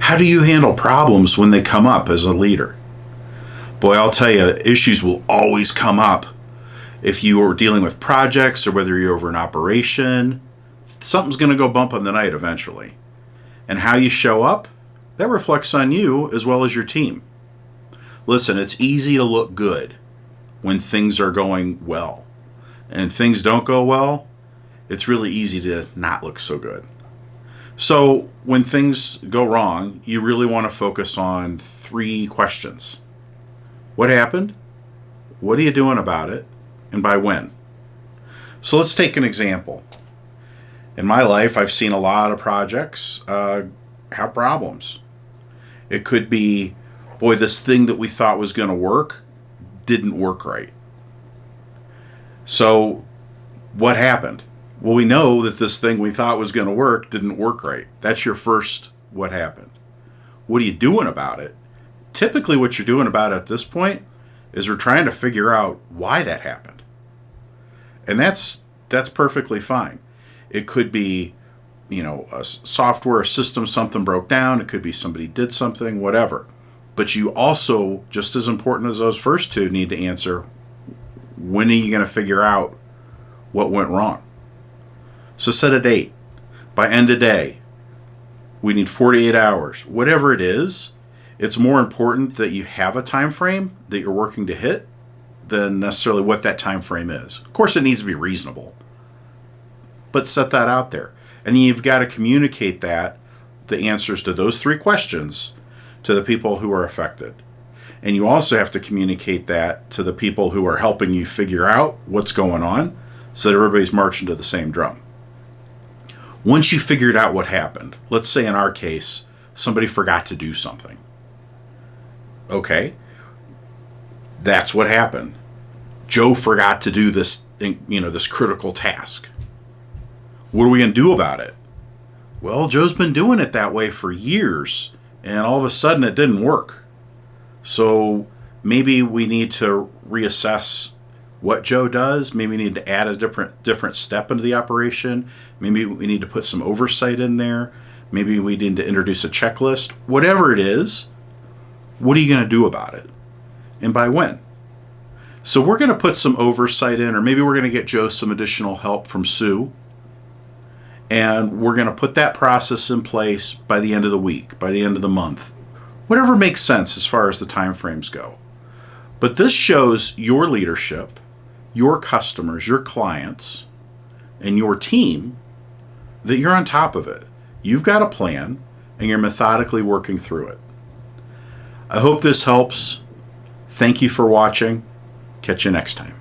How do you handle problems when they come up as a leader? Boy, I'll tell you, issues will always come up. If you are dealing with projects or whether you're over an operation, something's going to go bump in the night eventually. And how you show up, that reflects on you as well as your team. Listen, it's easy to look good when things are going well. And if things don't go well, it's really easy to not look so good. So when things go wrong, you really want to focus on 3 questions. What happened? What are you doing about it? And by when? So let's take an example. In my life, I've seen a lot of projects have problems. It could be, boy, this thing that we thought was going to work didn't work right. So what happened? Well, we know that this thing we thought was going to work didn't work right. That's your first what happened. What are you doing about it? Typically what you're doing about it at this point is we're trying to figure out why that happened. And that's perfectly fine. It could be, a software system, something broke down. It could be somebody did something, whatever. But you also, just as important as those first 2, need to answer, when are you going to figure out what went wrong? So set a date. By end of day, we need 48 hours. Whatever it is, it's more important that you have a time frame that you're working to hit than necessarily what that time frame is. Of course, it needs to be reasonable. But set that out there. And then you've got to communicate the answers to those 3 questions, to the people who are affected. And you also have to communicate that to the people who are helping you figure out what's going on so that everybody's marching to the same drum. Once you figured out what happened, let's say in our case, somebody forgot to do something. Okay, that's what happened. Joe forgot to do this, this critical task. What are we going to do about it? Well, Joe's been doing it that way for years, and all of a sudden it didn't work. So maybe we need to reassess what Joe does. Maybe we need to add a different step into the operation. Maybe we need to put some oversight in there. Maybe we need to introduce a checklist. Whatever it is, what are you going to do about it? And by when? So we're going to put some oversight in, or maybe we're going to get Joe some additional help from Sue. And we're going to put that process in place by the end of the week, by the end of the month. Whatever makes sense as far as the time frames go. But this shows your leadership, your customers, your clients, and your team that you're on top of it. You've got a plan, and you're methodically working through it. I hope this helps. Thank you for watching. Catch you next time.